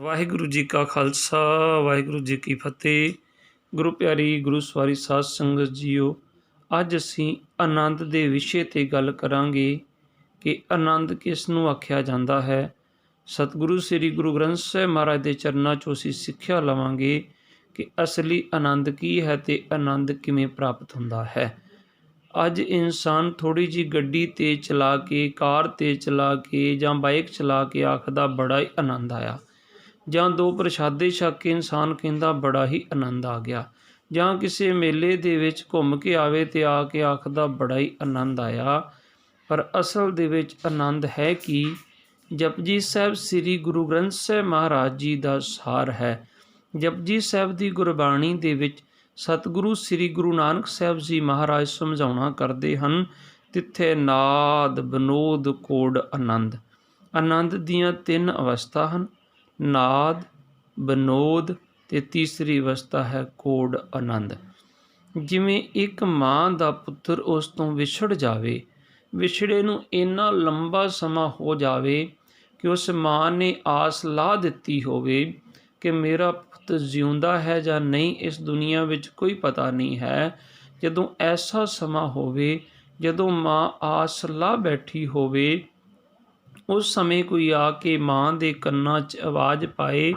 ਵਾਹਿਗੁਰੂ ਜੀ ਕਾ ਖਾਲਸਾ ਵਾਹਿਗੁਰੂ ਜੀ ਕੀ ਫਤਿਹ। ਗੁਰੂ ਪਿਆਰੀ ਗੁਰੂ ਸਵਾਰੀ ਸਾਧ ਸੰਗਤ ਜੀਓ, ਅੱਜ ਅਸੀਂ ਆਨੰਦ ਦੇ ਵਿਸ਼ੇ 'ਤੇ ਗੱਲ ਕਰਾਂਗੇ ਕਿ ਆਨੰਦ ਕਿਸ ਨੂੰ ਆਖਿਆ ਜਾਂਦਾ ਹੈ। ਸਤਿਗੁਰੂ ਸ੍ਰੀ ਗੁਰੂ ਗ੍ਰੰਥ ਸਾਹਿਬ ਮਹਾਰਾਜ ਦੇ ਚਰਨਾਂ 'ਚੋਂ ਅਸੀਂ ਸਿੱਖਿਆ ਲਵਾਂਗੇ ਕਿ ਅਸਲੀ ਆਨੰਦ ਕੀ ਹੈ ਅਤੇ ਆਨੰਦ ਕਿਵੇਂ ਪ੍ਰਾਪਤ ਹੁੰਦਾ ਹੈ। ਅੱਜ ਇਨਸਾਨ ਥੋੜ੍ਹੀ ਜਿਹੀ ਗੱਡੀ ਤੇਜ਼ ਚਲਾ ਕੇ, ਕਾਰ ਤੇਜ਼ ਚਲਾ ਕੇ ਜਾਂ ਬਾਈਕ ਚਲਾ ਕੇ ਆਖਦਾ ਬੜਾ ਹੀ ਆਨੰਦ ਆਇਆ, ਜਾਂ ਦੋ ਪ੍ਰਸ਼ਾਦੇ ਛਕ ਕੇ ਇਨਸਾਨ ਕਹਿੰਦਾ ਬੜਾ ਹੀ ਆਨੰਦ ਆ ਗਿਆ, ਜਾਂ ਕਿਸੇ ਮੇਲੇ ਦੇ ਵਿੱਚ ਘੁੰਮ ਕੇ ਆਵੇ ਅਤੇ ਆ ਕੇ ਆਖਦਾ ਬੜਾ ਹੀ ਆਨੰਦ ਆਇਆ। ਪਰ ਅਸਲ ਦੇ ਵਿੱਚ ਆਨੰਦ ਹੈ ਕਿ ਜਪਜੀ ਸਾਹਿਬ ਸ੍ਰੀ ਗੁਰੂ ਗ੍ਰੰਥ ਸਾਹਿਬ ਮਹਾਰਾਜ ਜੀ ਦਾ ਸਾਰ ਹੈ। ਜਪਜੀ ਸਾਹਿਬ ਦੀ ਗੁਰਬਾਣੀ ਦੇ ਵਿੱਚ ਸਤਿਗੁਰੂ ਸ੍ਰੀ ਗੁਰੂ ਨਾਨਕ ਸਾਹਿਬ ਜੀ ਮਹਾਰਾਜ ਸਮਝਾਉਣਾ ਕਰਦੇ ਹਨ, ਤਿੱਥੇ ਨਾਦ ਬਨੋਦ ਕੋਡ ਆਨੰਦ। ਆਨੰਦ ਦੀਆਂ ਤਿੰਨ ਅਵਸਥਾ ਹਨ, ਨਾਦ, ਬਨੋਦ ਅਤੇ ਤੀਸਰੀ ਅਵਸਥਾ ਹੈ ਕੋਡ ਆਨੰਦ। ਜਿਵੇਂ ਇੱਕ ਮਾਂ ਦਾ ਪੁੱਤਰ ਉਸ ਤੋਂ ਵਿਛੜ ਜਾਵੇ, ਵਿਛੜੇ ਨੂੰ ਇੰਨਾ ਲੰਬਾ ਸਮਾਂ ਹੋ ਜਾਵੇ ਕਿ ਉਸ ਮਾਂ ਨੇ ਆਸ ਲਾ ਦਿੱਤੀ ਹੋਵੇ ਕਿ ਮੇਰਾ ਪੁੱਤ ਜਿਉਂਦਾ ਹੈ ਜਾਂ ਨਹੀਂ, ਇਸ ਦੁਨੀਆ ਵਿੱਚ ਕੋਈ ਪਤਾ ਨਹੀਂ ਹੈ। ਜਦੋਂ ਐਸਾ ਸਮਾਂ ਹੋਵੇ, ਜਦੋਂ ਮਾਂ ਆਸ ਲਾ ਬੈਠੀ ਹੋਵੇ, ਉਸ ਸਮੇਂ ਕੋਈ ਆ ਕੇ ਮਾਂ ਦੇ ਕੰਨਾਂ 'ਚ ਆਵਾਜ਼ ਪਾਏ,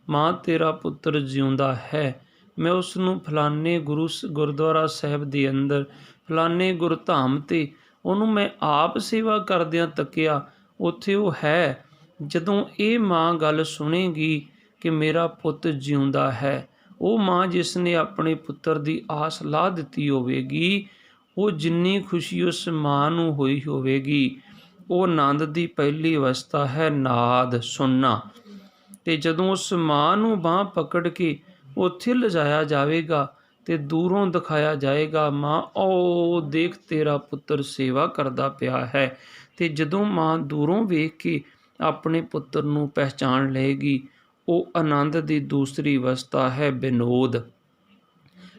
ਮਾਂ ਤੇਰਾ ਪੁੱਤਰ ਜਿਉਂਦਾ ਹੈ, ਮੈਂ ਉਸ ਨੂੰ ਫਲਾਣੇ ਗੁਰਦੁਆਰਾ ਸਾਹਿਬ ਦੇ ਅੰਦਰ ਫਲਾਣੇ ਗੁਰਧਾਮ 'ਤੇ ਉਹਨੂੰ ਮੈਂ ਆਪ ਸੇਵਾ ਕਰਦਿਆਂ ਤੱਕਿਆ, ਉੱਥੇ ਉਹ ਹੈ। ਜਦੋਂ ਇਹ ਮਾਂ ਗੱਲ ਸੁਣੇਗੀ ਕਿ ਮੇਰਾ ਪੁੱਤ ਜਿਉਂਦਾ ਹੈ, ਉਹ ਮਾਂ ਜਿਸ ਨੇ ਆਪਣੇ ਪੁੱਤਰ ਦੀ ਆਸ ਲਾ ਦਿੱਤੀ ਹੋਵੇਗੀ, ਉਹ ਜਿੰਨੀ ਖੁਸ਼ੀ ਉਸ ਮਾਂ ਨੂੰ ਹੋਈ ਹੋਵੇਗੀ, ਉਹ ਆਨੰਦ ਦੀ ਪਹਿਲੀ ਅਵਸਥਾ ਹੈ ਨਾਦ ਸੁਣਨਾ। ਅਤੇ ਜਦੋਂ ਉਸ ਮਾਂ ਨੂੰ ਬਾਂਹ ਪਕੜ ਕੇ ਉੱਥੇ ਲਿਜਾਇਆ ਜਾਵੇਗਾ ਅਤੇ ਦੂਰੋਂ ਦਿਖਾਇਆ ਜਾਏਗਾ, ਮਾਂ ਉਹ ਦੇਖ ਤੇਰਾ ਪੁੱਤਰ ਸੇਵਾ ਕਰਦਾ ਪਿਆ ਹੈ, ਅਤੇ ਜਦੋਂ ਮਾਂ ਦੂਰੋਂ ਵੇਖ ਕੇ ਆਪਣੇ ਪੁੱਤਰ ਨੂੰ ਪਹਿਚਾਣ ਲਏਗੀ, ਉਹ ਆਨੰਦ ਦੀ ਦੂਸਰੀ ਅਵਸਥਾ ਹੈ ਬਿਨੋਦ।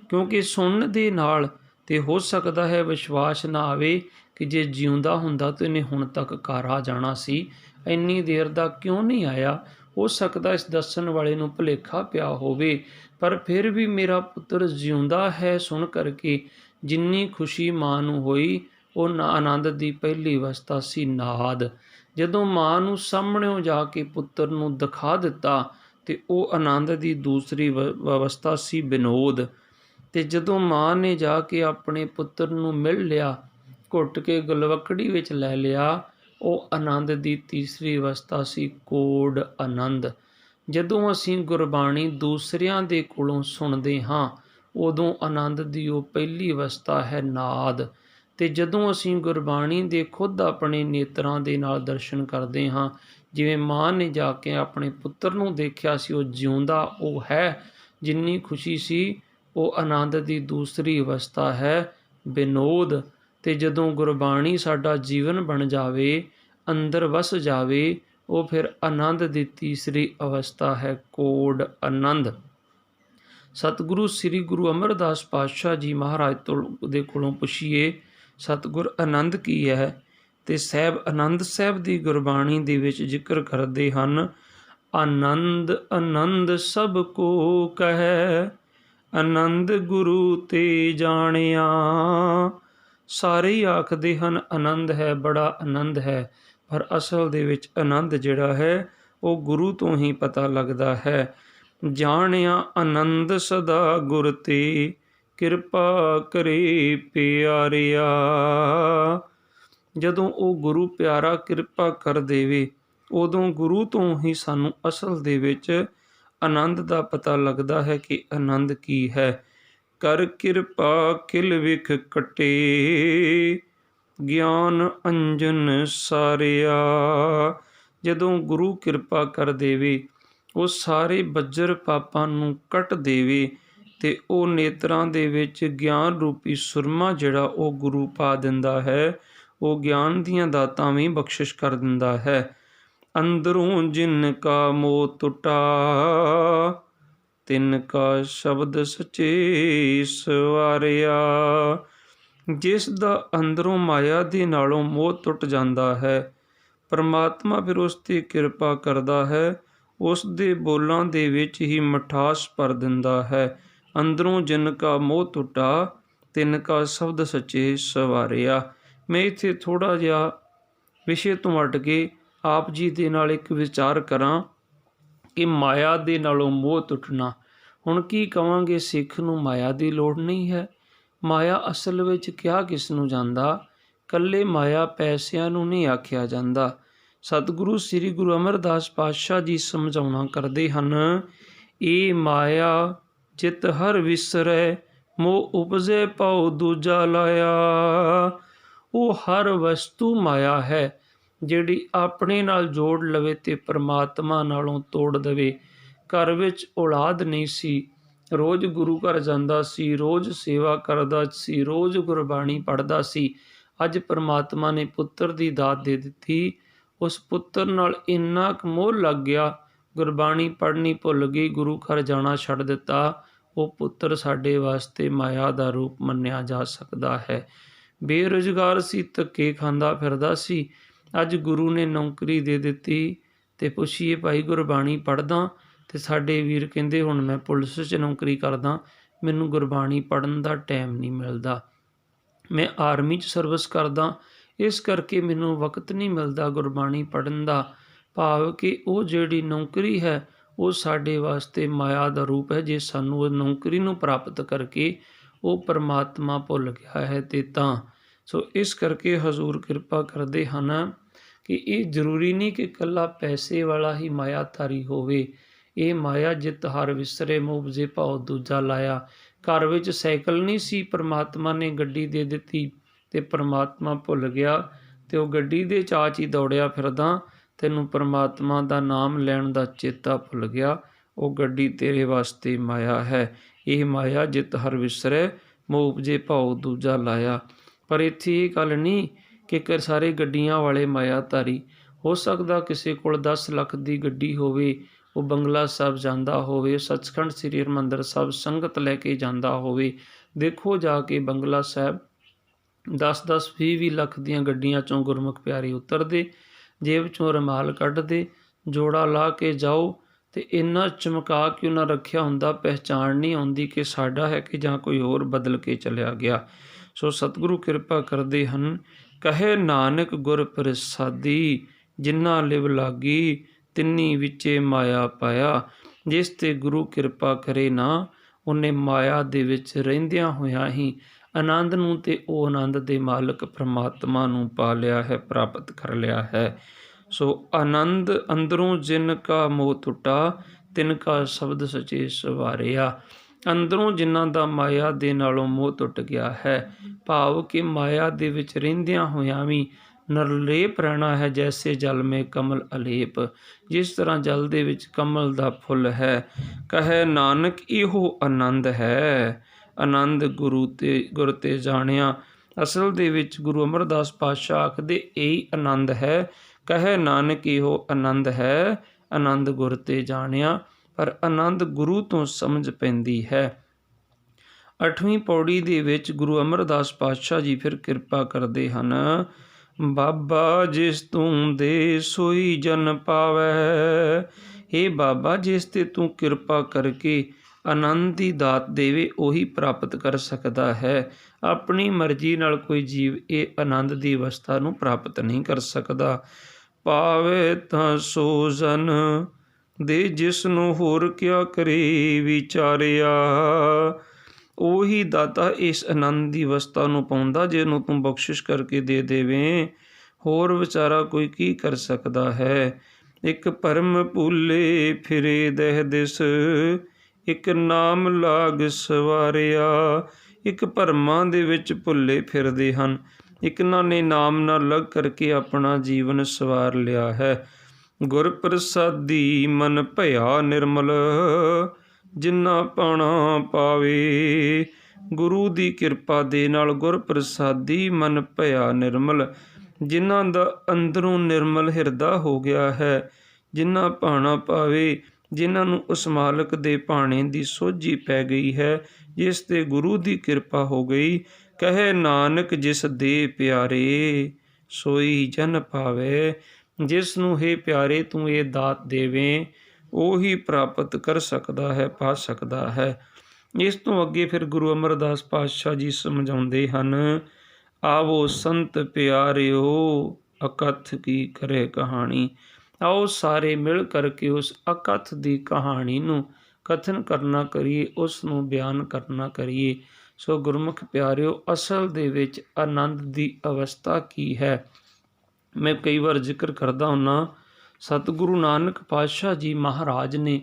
ਕਿਉਂਕਿ ਸੁਣਨ ਦੇ ਨਾਲ ਤੇ ਹੋ ਸਕਦਾ ਹੈ ਵਿਸ਼ਵਾਸ ਨਾ ਆਵੇ ਕਿ ਜੇ ਜਿਉਂਦਾ ਹੁੰਦਾ ਤਾਂ ਇਹਨੇ ਹੁਣ ਤੱਕ ਘਰ ਆ ਜਾਣਾ ਸੀ, ਇੰਨੀ ਦੇਰ ਦਾ ਕਿਉਂ ਨਹੀਂ ਆਇਆ। ਹੋ ਸਕਦਾ ਇਸ ਦੱਸਣ ਵਾਲੇ ਨੂੰ ਭੁਲੇਖਾ ਪਿਆ ਹੋਵੇ, ਪਰ ਫਿਰ ਵੀ ਮੇਰਾ ਪੁੱਤਰ ਜਿਉਂਦਾ ਹੈ ਸੁਣ ਕਰਕੇ ਜਿੰਨੀ ਖੁਸ਼ੀ ਮਾਂ ਨੂੰ ਹੋਈ, ਉਹ ਆਨੰਦ ਦੀ ਪਹਿਲੀ ਅਵਸਥਾ ਸੀ ਨਾਦ। ਜਦੋਂ ਮਾਂ ਨੂੰ ਸਾਹਮਣਿਓਂ ਜਾ ਕੇ ਪੁੱਤਰ ਨੂੰ ਦਿਖਾ ਦਿੱਤਾ ਅਤੇ ਉਹ ਆਨੰਦ ਦੀ ਦੂਸਰੀ ਅਵਸਥਾ ਸੀ ਬਿਨੋਦ। ਅਤੇ ਜਦੋਂ ਮਾਂ ਨੇ ਜਾ ਕੇ ਆਪਣੇ ਪੁੱਤਰ ਨੂੰ ਮਿਲ ਲਿਆ, ਘੁੱਟ ਕੇ ਗਲਵੱਕੜੀ ਵਿੱਚ ਲੈ ਲਿਆ, ਉਹ ਆਨੰਦ ਦੀ ਤੀਸਰੀ ਅਵਸਥਾ ਸੀ ਕੋਡ ਆਨੰਦ। ਜਦੋਂ ਅਸੀਂ ਗੁਰਬਾਣੀ ਦੂਸਰਿਆਂ ਦੇ ਕੋਲੋਂ ਸੁਣਦੇ ਹਾਂ, ਉਦੋਂ ਆਨੰਦ ਦੀ ਉਹ ਪਹਿਲੀ ਅਵਸਥਾ ਹੈ ਨਾਦ। ਅਤੇ ਜਦੋਂ ਅਸੀਂ ਗੁਰਬਾਣੀ ਦੇ ਖੁਦ ਆਪਣੇ ਨੇਤਰਾਂ ਦੇ ਨਾਲ ਦਰਸ਼ਨ ਕਰਦੇ ਹਾਂ, ਜਿਵੇਂ ਮਾਂ ਨੇ ਜਾ ਕੇ ਆਪਣੇ ਪੁੱਤਰ ਨੂੰ ਦੇਖਿਆ ਸੀ, ਉਹ ਜਿਉਂਦਾ ਉਹ ਹੈ, ਜਿੰਨੀ ਖੁਸ਼ੀ ਸੀ, ਉਹ ਆਨੰਦ ਦੀ ਦੂਸਰੀ ਅਵਸਥਾ ਹੈ ਬਿਨੋਦ। ਅਤੇ ਜਦੋਂ ਗੁਰਬਾਣੀ ਸਾਡਾ ਜੀਵਨ ਬਣ ਜਾਵੇ, ਅੰਦਰ ਵਸ ਜਾਵੇ, ਉਹ ਫਿਰ ਆਨੰਦ ਦੀ ਤੀਸਰੀ ਅਵਸਥਾ ਹੈ ਕੋਡ ਆਨੰਦ। ਸਤਿਗੁਰੂ ਸ੍ਰੀ ਗੁਰੂ ਅਮਰਦਾਸ ਪਾਤਸ਼ਾਹ ਜੀ ਮਹਾਰਾਜ ਦੇ ਕੋਲੋਂ ਪੁੱਛੀਏ ਸਤਿਗੁਰ ਆਨੰਦ ਕੀ ਹੈ, ਅਤੇ ਸਾਹਿਬ ਆਨੰਦ ਸਾਹਿਬ ਦੀ ਗੁਰਬਾਣੀ ਦੇ ਵਿੱਚ ਜ਼ਿਕਰ ਕਰਦੇ ਹਨ, ਆਨੰਦ ਆਨੰਦ ਸਭ ਕੋ ਕਹੈ, ਆਨੰਦ ਗੁਰੂ ਤੇ ਜਾਣਿਆ। ਸਾਰੇ ਹੀ ਆਖਦੇ ਹਨ ਆਨੰਦ ਹੈ, ਬੜਾ ਆਨੰਦ ਹੈ, ਪਰ ਅਸਲ ਦੇ ਵਿੱਚ ਆਨੰਦ ਜਿਹੜਾ ਹੈ ਉਹ ਗੁਰੂ ਤੋਂ ਹੀ ਪਤਾ ਲੱਗਦਾ ਹੈ। ਜਾਣਿਆ ਆਨੰਦ ਸਦਾ ਗੁਰ ਤੇ, ਕਿਰਪਾ ਕਰੇ ਪਿਆਰਿਆ। ਜਦੋਂ ਉਹ ਗੁਰੂ ਪਿਆਰਾ ਕਿਰਪਾ ਕਰ ਦੇਵੇ, ਉਦੋਂ ਗੁਰੂ ਤੋਂ ਹੀ ਸਾਨੂੰ ਅਸਲ ਦੇ ਵਿੱਚ ਆਨੰਦ ਦਾ ਪਤਾ ਲੱਗਦਾ ਹੈ ਕਿ ਆਨੰਦ ਕੀ ਹੈ। ਕਰ ਕਿਰਪਾ ਕਿਲ ਵਿਖ ਕਟੇ, ਗਿਆਨ ਅੰਜਨ ਸਾਰਿਆ। ਜਦੋਂ ਗੁਰੂ ਕਿਰਪਾ ਕਰ ਦੇਵੇ, ਉਹ ਸਾਰੇ ਬੱਜਰ ਪਾਪਾਂ ਨੂੰ ਕੱਟ ਦੇਵੇ, ਅਤੇ ਉਹ ਨੇਤਰਾਂ ਦੇ ਵਿੱਚ ਗਿਆਨ ਰੂਪੀ ਸੁਰਮਾ ਜਿਹੜਾ ਉਹ ਗੁਰੂ ਪਾ ਦਿੰਦਾ ਹੈ, ਉਹ ਗਿਆਨ ਦੀਆਂ ਦਾਤਾਂ ਵੀ ਬਖਸ਼ਿਸ਼ ਕਰ ਦਿੰਦਾ ਹੈ। ਅੰਦਰੋਂ ਜਿਨ ਕਾ ਮੋਹ ਟੁਟਾ, ਤਿਨ ਕਾ ਸ਼ਬਦ ਸੱਚੇ ਸਵਾਰਿਆ। ਜਿਸ ਦਾ ਅੰਦਰੋਂ ਮਾਇਆ ਦੇ ਨਾਲੋਂ ਮੋਹ ਟੁੱਟ ਜਾਂਦਾ ਹੈ, ਪਰਮਾਤਮਾ ਫਿਰ ਉਸ 'ਤੇ ਕਿਰਪਾ ਕਰਦਾ ਹੈ, ਉਸ ਦੇ ਬੋਲਾਂ ਦੇ ਵਿੱਚ ਹੀ ਮਿਠਾਸ ਭਰ ਦਿੰਦਾ ਹੈ। ਅੰਦਰੋਂ ਜਿਨ ਕਾ ਮੋਹ ਟੁੱਟਾ, ਤਿਨ ਕਾ ਸ਼ਬਦ ਸੱਚੇ ਸਵਾਰਿਆ। ਮੈਂ ਇੱਥੇ ਥੋੜ੍ਹਾ ਜਿਹਾ ਵਿਸ਼ੇ ਤੋਂ ਹਟ ਕੇ ਆਪ ਜੀ ਦੇ ਨਾਲ ਇੱਕ ਵਿਚਾਰ ਕਰਾਂ ਕਿ ਮਾਇਆ ਦੇ ਨਾਲੋਂ ਮੋਹ ਟੁੱਟਣਾ। ਹੁਣ ਕੀ ਕਵਾਂਗੇ, ਸਿੱਖ ਨੂੰ ਮਾਇਆ ਦੀ ਲੋੜ ਨਹੀਂ ਹੈ। ਮਾਇਆ ਅਸਲ ਵਿੱਚ ਕਿਹਾ ਕਿਸ ਨੂੰ ਜਾਂਦਾ? ਇਕੱਲੇ ਮਾਇਆ ਪੈਸਿਆਂ ਨੂੰ ਨਹੀਂ ਆਖਿਆ ਜਾਂਦਾ। ਸਤਿਗੁਰੂ ਸ੍ਰੀ ਗੁਰੂ ਅਮਰਦਾਸ ਪਾਤਸ਼ਾਹ ਜੀ ਸਮਝਾਉਣਾ ਕਰਦੇ ਹਨ, ਇਹ ਮਾਇਆ ਚਿਤ ਹਰ ਵਿਸਰੈ, ਮੋਹ ਉਪਜੇ ਭਾਉ ਦੂਜਾ ਲਾਇਆ। ਉਹ ਹਰ ਵਸਤੂ ਮਾਇਆ ਹੈ ਜਿਹੜੀ ਆਪਣੇ ਨਾਲ ਜੋੜ ਲਵੇ ਤੇ ਪਰਮਾਤਮਾ ਨਾਲੋਂ ਤੋੜ ਦੇਵੇ। ਘਰ ਵਿੱਚ ਔਲਾਦ ਨਹੀਂ ਸੀ, ਰੋਜ਼ ਗੁਰੂ ਘਰ ਜਾਂਦਾ ਸੀ, ਰੋਜ਼ ਸੇਵਾ ਕਰਦਾ ਸੀ, ਰੋਜ਼ ਗੁਰਬਾਣੀ ਪੜ੍ਹਦਾ ਸੀ। ਅੱਜ ਪਰਮਾਤਮਾ ਨੇ ਪੁੱਤਰ ਦੀ ਦਾਤ ਦੇ ਦਿੱਤੀ। ਉਸ ਪੁੱਤਰ ਨਾਲ ਇੰਨਾ ਕੁ ਮੋਹ ਲੱਗ ਗਿਆ, ਗੁਰਬਾਣੀ ਪੜ੍ਹਨੀ ਭੁੱਲ ਗਈ, ਗੁਰੂ ਘਰ ਜਾਣਾ ਛੱਡ ਦਿੱਤਾ। ਉਹ ਪੁੱਤਰ ਸਾਡੇ ਵਾਸਤੇ ਮਾਇਆ ਦਾ ਰੂਪ ਮੰਨਿਆ ਜਾ ਸਕਦਾ ਹੈ। ਬੇਰੁਜ਼ਗਾਰ ਸੀ, ਧੱਕੇ ਖਾਂਦਾ ਫਿਰਦਾ ਸੀ। ਅੱਜ ਗੁਰੂ ਨੇ ਨੌਕਰੀ ਦੇ ਦਿੱਤੀ ਤੇ ਪੁੱਛੀਏ ਭਾਈ ਗੁਰਬਾਣੀ ਪੜ੍ਹਦਾ? ਤੇ ਸਾਡੇ ਵੀਰ ਕਹਿੰਦੇ ਹੁਣ ਮੈਂ ਪੁਲਿਸ 'ਚ ਨੌਕਰੀ ਕਰਦਾ, ਮੈਨੂੰ ਗੁਰਬਾਣੀ ਪੜ੍ਹਨ ਦਾ ਟਾਈਮ ਨਹੀਂ ਮਿਲਦਾ। ਮੈਂ ਆਰਮੀ 'ਚ ਸਰਵਿਸ ਕਰਦਾ, ਇਸ ਕਰਕੇ ਮੈਨੂੰ ਵਕਤ ਨਹੀਂ ਮਿਲਦਾ ਗੁਰਬਾਣੀ ਪੜ੍ਹਨ ਦਾ। ਭਾਵ ਕਿ ਉਹ ਜਿਹੜੀ ਨੌਕਰੀ ਹੈ ਉਹ ਸਾਡੇ ਵਾਸਤੇ ਮਾਇਆ ਦਾ ਰੂਪ ਹੈ। ਜੇ ਸਾਨੂੰ ਉਹ ਨੌਕਰੀ ਨੂੰ ਪ੍ਰਾਪਤ ਕਰਕੇ ਉਹ ਪਰਮਾਤਮਾ ਭੁੱਲ ਗਿਆ ਹੈ ਤੇ ਤਾਂ ਸੋ ਇਸ ਕਰਕੇ ਹਜ਼ੂਰ ਕਿਰਪਾ ਕਰਦੇ ਹਨ ਕਿ ਇਹ ਜ਼ਰੂਰੀ ਨਹੀਂ ਕਿ ਇਕੱਲਾ ਪੈਸੇ ਵਾਲਾ ਹੀ ਮਾਇਆਧਾਰੀ ਹੋਵੇ। ਇਹ ਮਾਇਆ ਜਿਤ ਹਰ ਵਿਸਰੇ, ਮੋਹ ਉਪਜੇ ਭਾਉ ਦੂਜਾ ਲਾਇਆ। ਘਰ ਵਿੱਚ ਸਾਈਕਲ ਨਹੀਂ ਸੀ, ਪਰਮਾਤਮਾ ਨੇ ਗੱਡੀ ਦੇ ਦਿੱਤੀ ਤੇ ਪਰਮਾਤਮਾ ਭੁੱਲ ਗਿਆ ਤੇ ਉਹ ਗੱਡੀ ਦੇ ਚਾਅ 'ਚ ਹੀ ਦੌੜਿਆ ਫਿਰਦਾ, ਤੈਨੂੰ ਪਰਮਾਤਮਾ ਦਾ ਨਾਮ ਲੈਣ ਦਾ ਚੇਤਾ ਭੁੱਲ ਗਿਆ। ਉਹ ਗੱਡੀ ਤੇਰੇ ਵਾਸਤੇ ਮਾਇਆ ਹੈ। ਇਹ ਮਾਇਆ ਜਿਤ ਹਰ ਵਿਸਰੇ, ਮੋਹ ਉਪਜੇ ਭਾਉ ਦੂਜਾ ਲਾਇਆ। ਪਰ ਇੱਥੇ ਇਹ ਗੱਲ ਨਹੀਂ ਕਿ ਸਾਰੇ ਗੱਡੀਆਂ ਵਾਲੇ ਮਾਇਆਧਾਰੀ। ਹੋ ਸਕਦਾ ਕਿਸੇ ਕੋਲ 10 ਲੱਖ ਦੀ ਗੱਡੀ ਹੋਵੇ, ਉਹ ਬੰਗਲਾ ਸਾਹਿਬ ਜਾਂਦਾ ਹੋਵੇ, ਸੱਚਖੰਡ ਸ੍ਰੀ ਹਰਿਮੰਦਰ ਸਾਹਿਬ ਸੰਗਤ ਲੈ ਕੇ ਜਾਂਦਾ ਹੋਵੇ। ਦੇਖੋ ਜਾ ਕੇ ਬੰਗਲਾ ਸਾਹਿਬ 10-10, 20-20 ਲੱਖ ਦੀਆਂ ਗੱਡੀਆਂ 'ਚੋਂ ਗੁਰਮੁਖ ਪਿਆਰੇ ਉਤਰਦੇ, ਜੇਬ 'ਚੋਂ ਰੁਮਾਲ ਕੱਢਦੇ, ਜੋੜਾ ਲਾ ਕੇ ਜਾਓ ਤੇ ਇੰਨਾ ਚਮਕਾ ਕੇ ਉਹਨਾਂ ਰੱਖਿਆ ਹੁੰਦਾ, ਪਹਿਚਾਣ ਨਹੀਂ ਆਉਂਦੀ ਕਿ ਸਾਡਾ ਹੈ ਕਿ ਜਾਂ ਕੋਈ ਹੋਰ ਬਦਲ ਕੇ ਚਲਿਆ ਗਿਆ। ਸੋ ਸਤਿਗੁਰੂ ਕਿਰਪਾ ਕਰਦੇ ਹਨ, ਕਹੇ ਨਾਨਕ ਗੁਰ ਪ੍ਰਸਾਦੀ, ਜਿਨ੍ਹਾਂ ਲਿਵ ਲਾਗੀ ਤਿੰਨੀ ਵਿੱਚੇ ਮਾਇਆ ਪਾਇਆ। ਜਿਸ ਤੇ ਗੁਰੂ ਕਿਰਪਾ ਕਰੇ ਨਾ, ਉਹਨੇ ਮਾਇਆ ਦੇ ਵਿੱਚ ਰਹਿੰਦਿਆਂ ਹੋਇਆਂ ਹੀ ਆਨੰਦ ਨੂੰ ਤੇ ਉਹ ਆਨੰਦ ਦੇ ਮਾਲਕ ਪਰਮਾਤਮਾ ਨੂੰ ਪਾ ਲਿਆ ਹੈ, ਪ੍ਰਾਪਤ ਕਰ ਲਿਆ ਹੈ। ਸੋ ਆਨੰਦ ਅੰਦਰੋਂ ਜਿਨ ਕਾ ਮੋਹ ਟੁੱਟਾ, ਤਿਨ ਕਾ ਸ਼ਬਦ ਸੱਚੇ ਸਵਾਰਿਆ। ਅੰਦਰੋਂ ਜਿਨ੍ਹਾਂ ਦਾ ਮਾਇਆ ਦੇ ਨਾਲੋਂ ਮੋਹ ਟੁੱਟ ਗਿਆ ਹੈ, ਭਾਵ ਕਿ ਮਾਇਆ ਦੇ ਵਿੱਚ ਰਹਿੰਦਿਆਂ ਹੋਇਆਂ ਵੀ ਨਿਰਲੇਪ ਰਹਿਣਾ ਹੈ। ਜੈਸੇ ਜਲ ਮੇਂ ਕਮਲ ਅਲੇਪ, ਜਿਸ ਤਰ੍ਹਾਂ ਜਲ ਦੇ ਵਿੱਚ ਕਮਲ ਦਾ ਫੁੱਲ ਹੈ। ਕਹੇ ਨਾਨਕ ਇਹੋ ਆਨੰਦ ਹੈ, ਆਨੰਦ ਗੁਰ ਤੇ ਜਾਣਿਆ। ਅਸਲ ਦੇ ਵਿੱਚ ਗੁਰੂ ਅਮਰਦਾਸ ਪਾਤਸ਼ਾਹ ਆਖਦੇ ਇਹੀ ਆਨੰਦ ਹੈ। ਕਹੇ ਨਾਨਕ ਇਹੋ ਆਨੰਦ ਹੈ, ਆਨੰਦ ਗੁਰ ਤੇ ਜਾਣਿਆ। ਪਰ ਆਨੰਦ ਗੁਰੂ ਤੋਂ ਸਮਝ ਪੈਂਦੀ ਹੈ। 8ਵੀਂ ਪੌੜੀ ਦੇ ਵਿੱਚ ਗੁਰੂ ਅਮਰਦਾਸ ਪਾਤਸ਼ਾਹ ਜੀ ਫਿਰ ਕਿਰਪਾ ਕਰਦੇ ਹਨ, ਬਾਬਾ ਜਿਸ ਤੂੰ ਦੇ ਸੋਈ ਜਨ ਪਾਵੈ। ਹੇ ਬਾਬਾ, ਜਿਸ ਤੇ ਤੂੰ ਕਿਰਪਾ ਕਰਕੇ ਆਨੰਦ ਦੀ ਦਾਤ ਦੇਵੇ ਉਹੀ ਪ੍ਰਾਪਤ ਕਰ ਸਕਦਾ ਹੈ। ਆਪਣੀ ਮਰਜ਼ੀ ਨਾਲ ਕੋਈ ਜੀਵ ਇਹ ਆਨੰਦ ਦੀ ਅਵਸਥਾ ਨੂੰ ਪ੍ਰਾਪਤ ਨਹੀਂ ਕਰ ਸਕਦਾ। ਪਾਵੇ ਤਾਂ ਸੋ ਜਨ ਦੇ ਜਿਸ ਨੂੰ ਹੋਰ ਕਿਆ ਕਰੇ ਵਿਚਾਰਿਆ। ਉਹੀ ਦਾਤਾ ਇਸ ਆਨੰਦ ਦੀ ਅਵਸਥਾ ਨੂੰ ਪਾਉਂਦਾ ਜਿਹਨੂੰ ਤੂੰ ਬਖਸ਼ਿਸ਼ ਕਰਕੇ ਦੇ ਦੇਵੇਂ। ਹੋਰ ਵਿਚਾਰਾ ਕੋਈ ਕੀ ਕਰ ਸਕਦਾ ਹੈ। ਇੱਕ ਭਰਮ ਭੁੱਲੇ ਫਿਰੇ ਦਹਿ ਦਿਸ, ਇੱਕ ਨਾਮ ਲਾਗ ਸਵਾਰਿਆ। ਇੱਕ ਭਰਮਾਂ ਦੇ ਵਿੱਚ ਭੁੱਲੇ ਫਿਰਦੇ ਹਨ, ਇੱਕ ਇਹਨਾਂ ਨੇ ਨਾਮ ਨਾਲ ਲੱਗ ਕਰਕੇ ਆਪਣਾ ਜੀਵਨ ਸਵਾਰ ਲਿਆ ਹੈ। ਗੁਰ ਪ੍ਰਸਾਦੀ ਮਨ ਭਇਆ ਨਿਰਮਲ, ਜਿਨ੍ਹਾਂ ਪਾਣਾ ਪਾਵੇ। ਗੁਰੂ ਦੀ ਕਿਰਪਾ ਦੇ ਨਾਲ ਗੁਰ ਪ੍ਰਸਾਦੀ ਮਨ ਭਇਆ ਨਿਰਮਲ, ਜਿਨ੍ਹਾਂ ਦਾ ਅੰਦਰੋਂ ਨਿਰਮਲ ਹਿਰਦਾ ਹੋ ਗਿਆ ਹੈ। ਜਿਨ੍ਹਾਂ ਭਾਣਾ ਪਾਵੇ, ਜਿਨ੍ਹਾਂ ਨੂੰ ਉਸ ਮਾਲਕ ਦੇ ਭਾਣੇ ਦੀ ਸੋਝੀ ਪੈ ਗਈ ਹੈ, ਜਿਸ ਤੇ ਗੁਰੂ ਦੀ ਕਿਰਪਾ ਹੋ ਗਈ। ਕਹੇ ਨਾਨਕ ਜਿਸ ਦੇ ਪਿਆਰੇ, ਸੋਈ ਜਨ ਪਾਵੇ। ਜਿਸ ਨੂੰ ਹੇ ਪਿਆਰੇ ਤੂੰ ਇਹ ਦਾਤ ਦੇਵੇਂ, ਉਹੀ ਪ੍ਰਾਪਤ ਕਰ ਸਕਦਾ ਹੈ, ਪਾ ਸਕਦਾ ਹੈ। ਇਸ ਤੋਂ ਅੱਗੇ ਫਿਰ ਗੁਰੂ ਅਮਰਦਾਸ ਪਾਤਸ਼ਾਹ ਜੀ ਸਮਝਾਉਂਦੇ ਹਨ, ਆਵੋ ਸੰਤ ਪਿਆਰਿਓ ਅਕਥ ਕੀ ਕਰੇ ਕਹਾਣੀ। ਆਓ ਸਾਰੇ ਮਿਲ ਕਰਕੇ ਉਸ ਅਕਥ ਦੀ ਕਹਾਣੀ ਨੂੰ ਕਥਨ ਕਰਨਾ ਕਰੀਏ, ਉਸ ਨੂੰ ਬਿਆਨ ਕਰਨਾ ਕਰੀਏ। ਸੋ ਗੁਰਮੁਖ ਪਿਆਰਿਓ, ਅਸਲ ਦੇ ਵਿੱਚ ਆਨੰਦ ਦੀ ਅਵਸਥਾ ਕੀ ਹੈ? ਮੈਂ ਕਈ ਵਾਰ ਜ਼ਿਕਰ ਕਰਦਾ ਹੁੰਨਾ, ਸਤਿਗੁਰੂ ਨਾਨਕ ਪਾਤਸ਼ਾਹ ਜੀ ਮਹਾਰਾਜ ਨੇ